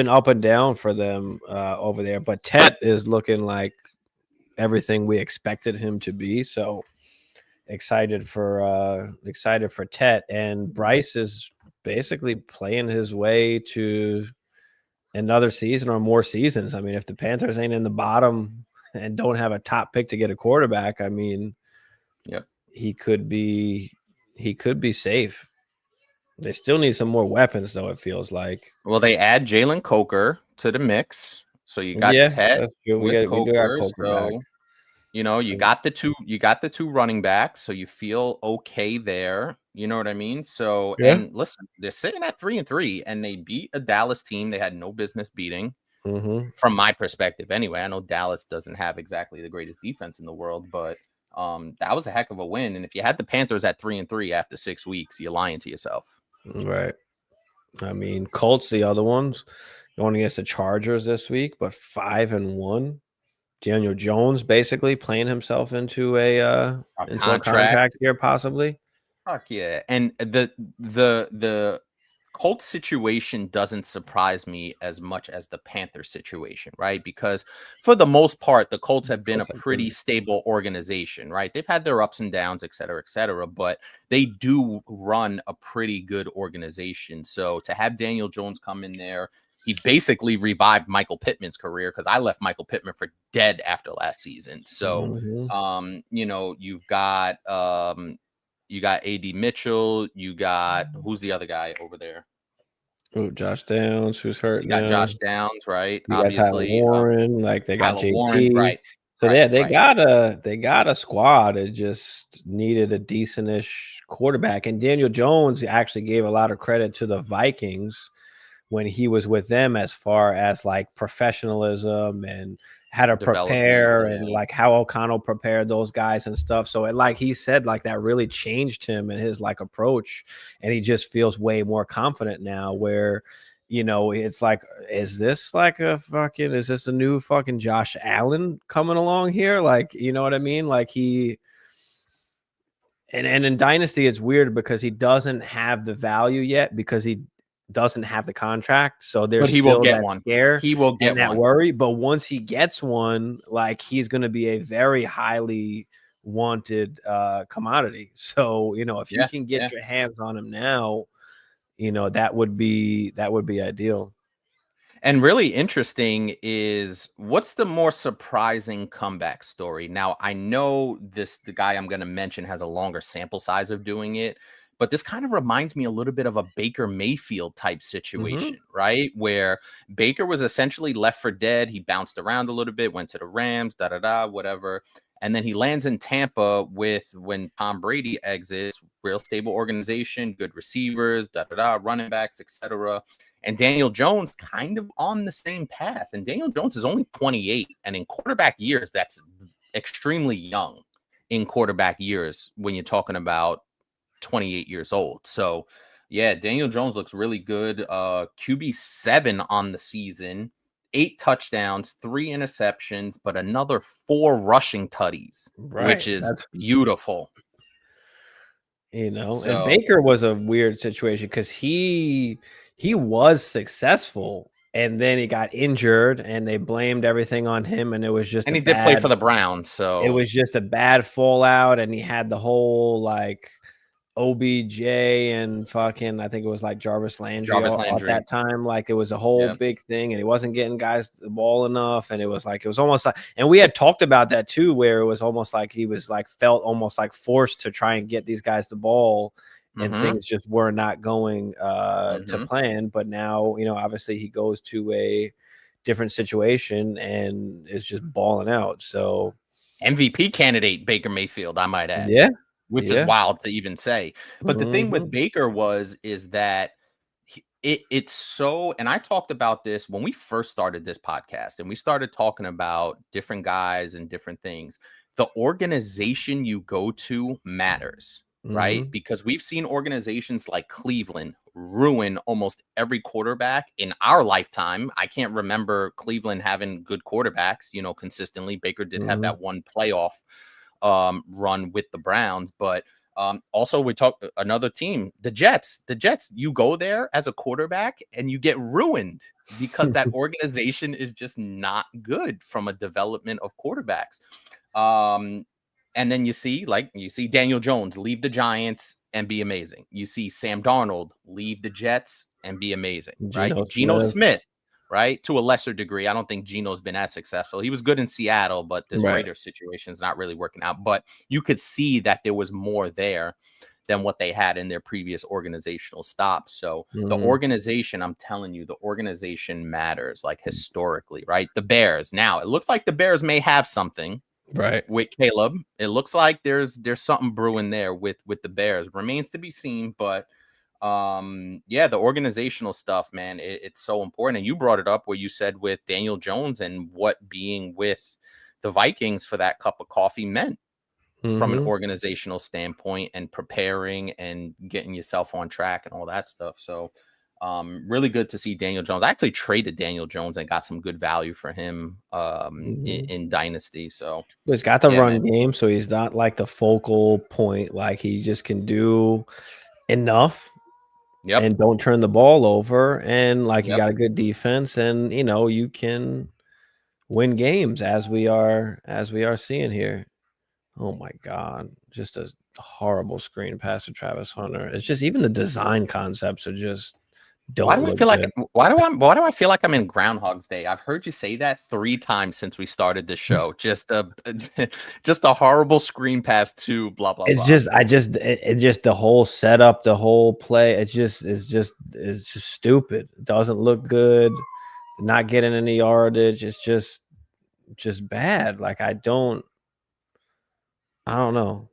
up and down for them over there, but Tet is looking like everything we expected him to be. So excited for Tet, and Bryce is basically playing his way to another season or more seasons. I mean, if the Panthers ain't in the bottom and don't have a top pick to get a quarterback, I mean, yep, he could be safe. They still need some more weapons, though. It feels like. Well, they add Jalen Coker to the mix, so you got Tet that's true. We with do got Coker. Coker back. So you got the two running backs, so you feel okay there. You know what I mean? So and listen, they're sitting at 3-3, and they beat a Dallas team they had no business beating. From my perspective, anyway. I know Dallas doesn't have exactly the greatest defense in the world, but that was a heck of a win. And if you had the Panthers at 3-3 after 6 weeks, you're lying to yourself. Right. I mean, Colts, the other ones, going against the Chargers this week, but 5-1. Daniel Jones basically playing himself into a contract here, possibly. Fuck yeah. And the Colts situation doesn't surprise me as much as the Panther situation, right? Because for the most part, the Colts have been a pretty stable organization, right? They've had their ups and downs, et cetera, but they do run a pretty good organization. So to have Daniel Jones come in there, he basically revived Michael Pittman's career, because I left Michael Pittman for dead after last season. So, you got A.D. Mitchell. You got, who's the other guy over there? Oh, Josh Downs, who's hurt now. Josh Downs, right? You obviously, got Warren. Like they got JT. Warren, right? So they got a squad. It just needed a decentish quarterback. And Daniel Jones actually gave a lot of credit to the Vikings when he was with them, as far as like professionalism and how to prepare and like how O'Connell prepared those guys and stuff. So it, like he said, like that really changed him and his like approach. And he just feels way more confident now, where, it's like, is this a new fucking Josh Allen coming along here? Like, you know what I mean? Like and in Dynasty, it's weird because he doesn't have the value yet, because he doesn't have the contract, so there's he will get one. He will get that worry, but once he gets one, like he's going to be a very highly wanted commodity. So if you can get your hands on him now, that would be ideal. And really interesting is, what's the more surprising comeback story? Now, I know the guy I'm going to mention has a longer sample size of doing it, but this kind of reminds me a little bit of a Baker Mayfield type situation, right? Where Baker was essentially left for dead. He bounced around a little bit, went to the Rams, whatever. And then he lands in Tampa when Tom Brady exits, real stable organization, good receivers, running backs, etc. And Daniel Jones kind of on the same path. And Daniel Jones is only 28. And in quarterback years, that's extremely young in quarterback years when you're talking about 28 years old. So yeah, Daniel Jones looks really good. QB7 on the season, 8 touchdowns, 3 interceptions, but another 4 rushing tutties, which is beautiful. And Baker was a weird situation because he was successful, and then he got injured, and they blamed everything on him, and it was just. And he did play for the Browns, so it was just a bad fallout, and he had the whole like OBJ and fucking, I think it was like Jarvis Landry at that time. Like it was a whole big thing, and he wasn't getting guys the ball enough. And it was almost like, and we had talked about that too, where it was almost like he was like, felt almost like forced to try and get these guys the ball, and things just were not going to plan. But now, obviously he goes to a different situation and is just balling out. So MVP candidate Baker Mayfield, I might add. Yeah. Which is wild to even say. But the thing with Baker is that it's so, and I talked about this when we first started this podcast, and we started talking about different guys and different things. The organization you go to matters, right? Because we've seen organizations like Cleveland ruin almost every quarterback in our lifetime. I can't remember Cleveland having good quarterbacks, consistently. Baker did have that one playoff run with the Browns, but Also, we talk another team, the Jets. The Jets, you go there as a quarterback and you get ruined because that organization is just not good from a development of quarterbacks. And then you see Daniel Jones leave the Giants and be amazing. You see Sam Darnold leave the Jets and be amazing, right? Geno Smith, right? To a lesser degree. I don't think Geno's been as successful. He was good in Seattle, but this Raiders situation is not really working out. But you could see that there was more there than what they had in their previous organizational stops. So the organization, I'm telling you, the organization matters, like historically, right? The Bears. Now, it looks like the Bears may have something. Right, with Caleb, it looks like there's something brewing there with the Bears. Remains to be seen, but yeah, the organizational stuff, man, it's so important. And you brought it up where you said with Daniel Jones and what being with the Vikings for that cup of coffee meant from an organizational standpoint and preparing and getting yourself on track and all that stuff. So really good to see Daniel Jones. I actually traded Daniel Jones and got some good value for him in Dynasty. So he's got the run game, so he's not like the focal point. Like he just can do enough and don't turn the ball over. And like you got a good defense, and you can win games as we are seeing here. Oh my God, just a horrible screen pass to Travis Hunter. It's just even the design concepts are just. Why do I feel like I'm in Groundhog's Day? I've heard you say that 3 times since we started the show. Just a horrible screen pass to blah blah. It's just the whole setup, the whole play. It's just stupid. It doesn't look good. Not getting any yardage. It's just bad. Like I don't know.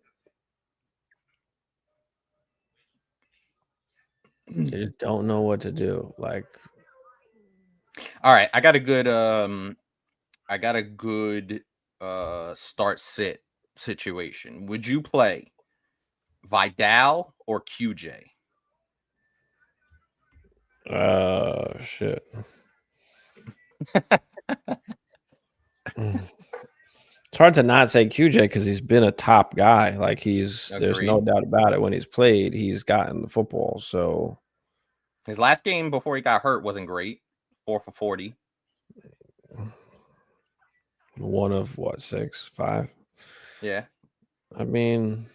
I just don't know what to do. Like, all right, I got a good start sit situation. Would you play Vidal or QJ? Shit. It's hard to not say QJ because he's been a top guy. Like there's no doubt about it. When he's played, he's gotten the football. So his last game before he got hurt wasn't great. 4 for 40. One of what, 6, 5? Yeah. I mean,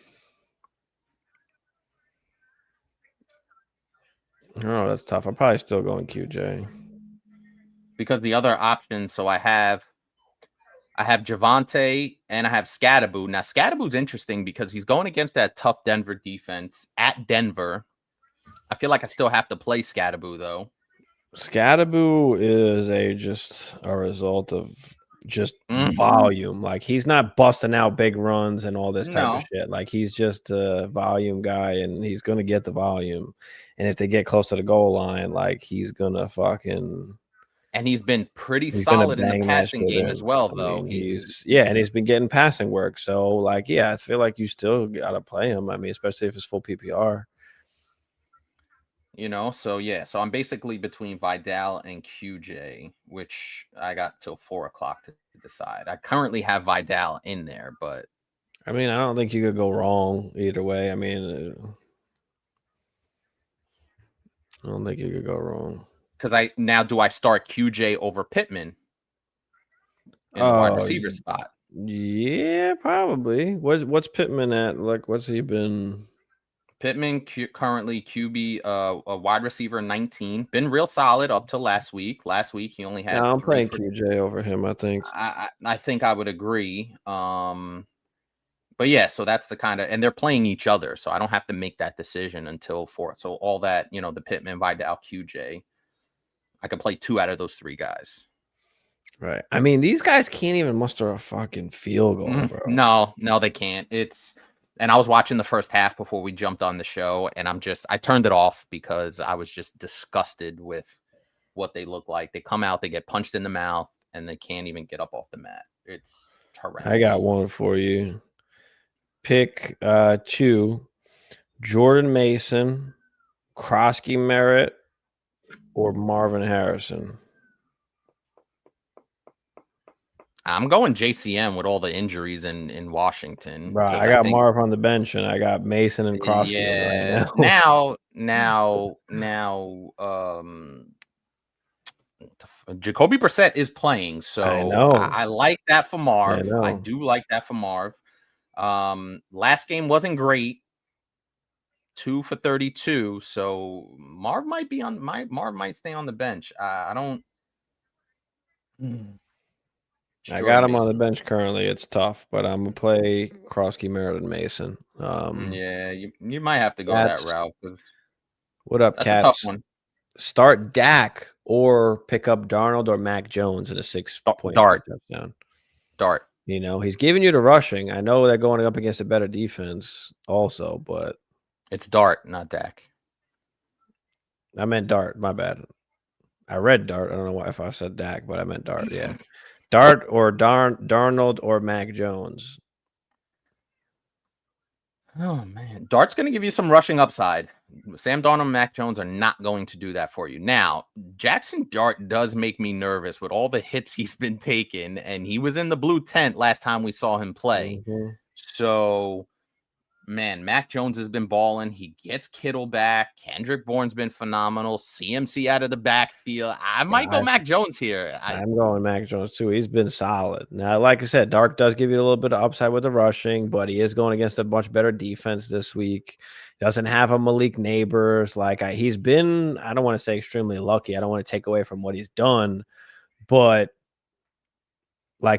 oh, that's tough. I'm probably still going QJ. Because the other option, so I have Javonte and I have Scadaboo. Now, Scadaboo's interesting because he's going against that tough Denver defense at Denver. I feel like I still have to play Scadaboo, though. Scadaboo is just a result of just volume. Like he's not busting out big runs and all this type of shit. Like he's just a volume guy, and he's gonna get the volume. And if they get close to the goal line, like he's gonna fucking. And he's been pretty solid in the passing game as well, though. And he's been getting passing work. So like, yeah, I feel like you still gotta play him. I mean, especially if it's full PPR. So yeah, so I'm basically between Vidal and QJ, which I got till 4 o'clock to decide. I currently have Vidal in there, but I mean, I don't think you could go wrong either way. I mean, I don't think you could go wrong. Because do I start QJ over Pittman in the wide receiver spot? Yeah, probably. What's Pittman at? Like, what's he been? Pittman currently QB, a wide receiver 19. Been real solid up to last week. Last week he only had. I'm playing QJ over him. I think. I think I would agree. But yeah, so that's the kind of, and they're playing each other, so I don't have to make that decision until 4. So all that, the Pittman, Vidal, QJ, I can play 2 out of those 3 guys. Right. I mean, these guys can't even muster a fucking field goal, bro. No, they can't. And I was watching the first half before we jumped on the show, and I turned it off because I was just disgusted with what they look like. They come out, they get punched in the mouth, and they can't even get up off the mat. It's horrendous. I got one for you. Pick 2, Jordan Mason, Krosky Merritt, or Marvin Harrison. I'm going JCM with all the injuries in Washington. Right, I I got think, Marv on the bench, and I got Mason and Crosby on right now. Now, Jacoby Brissett is playing, I so know. I like that for Marv. I know. do like that for Marv. Last game wasn't great. 2 for 32, so Marv might stay on the bench. I don't. I got him on the Mason. bench currently. It's tough, but I'm gonna play Crosby, Merritt, Mason. Yeah, you might have to go that route because what up, that's a tough Cats? one. Start Dak or pick up Darnold or Mac Jones in a 6-point touchdown. Dart. You know, he's giving you the rushing. I know they're going up against a better defense also, but it's Dart, not Dak. I meant Dart. My bad. I read Dart. I don't know why if I said Dak, but I meant Dart. Yeah. Dart or Darnold or Mac Jones. Oh man, Dart's going to give you some rushing upside. Sam Darnold and Mac Jones are not going to do that for you. Now, Jackson Dart does make me nervous with all the hits he's been taking, and he was in the blue tent last time we saw him play. So, man, Mac Jones has been balling. He gets Kittle back. Kendrick Bourne's been phenomenal. CMC out of the backfield. I might go Mac Jones here. I'm going Mac Jones too. He's been solid. Now, like I said, Dark does give you a little bit of upside with the rushing, but he is going against a much better defense this week. Doesn't have a Malik Neighbors. He's been, I don't want to say extremely lucky. I don't want to take away from what he's done, but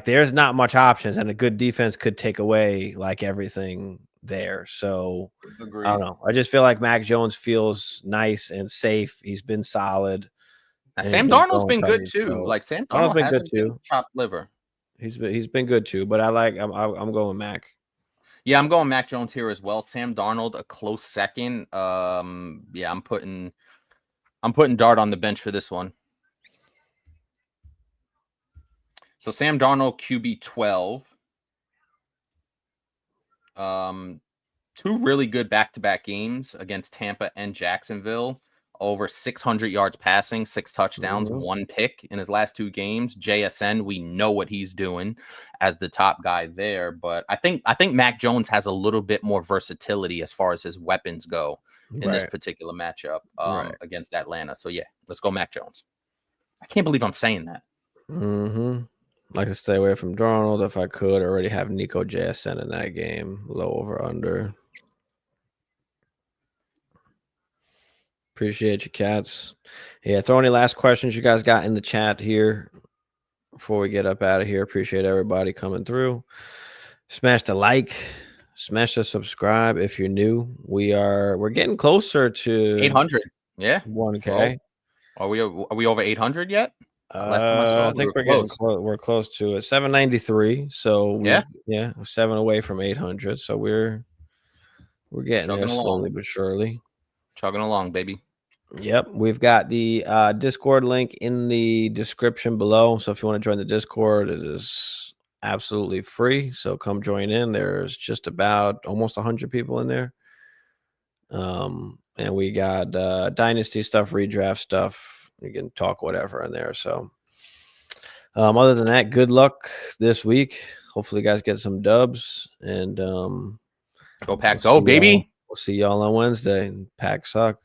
there's not much options, and a good defense could take away everything there. So Agreed. I don't know. I just feel like Mac Jones feels nice and safe. He's been solid. Now, Sam Darnold's been good too. Sam Darnold's been good too. Chopped liver. He's been good too. But I'm going Mac. Yeah, I'm going Mac Jones here as well. Sam Darnold a close second. Yeah, I'm putting Dart on the bench for this one. So Sam Darnold QB 12. 2 really good back-to-back games against Tampa and Jacksonville. Over 600 yards passing, 6 touchdowns, 1 pick in his last 2 games. JSN, we know what he's doing as the top guy there, but I think Mac Jones has a little bit more versatility as far as his weapons go in this particular matchup against Atlanta. So yeah, let's go Mac Jones. I can't believe I'm saying that. Like to stay away from Darnold if I could. Already have Nico JSN in that game. Low over under. Appreciate you, Cats. Yeah, throw any last questions you guys got in the chat here before we get up out of here. Appreciate everybody coming through. Smash the like, smash the subscribe if you're new. We're getting closer to 800. Yeah, 1K. Are we over 800 yet? Last time I saw, I think we're getting close. We're close to it. 793. So we're 7 away from 800. So we're getting there slowly but surely. Chugging along, baby. Yep, we've got the Discord link in the description below. So if you want to join the Discord, it is absolutely free. So come join in. There's just about almost 100 people in there. And we got Dynasty stuff, redraft stuff. You can talk whatever in there. So other than that, good luck this week. Hopefully you guys get some dubs. And go Pack, go, baby. We'll see y'all on Wednesday. Pack suck.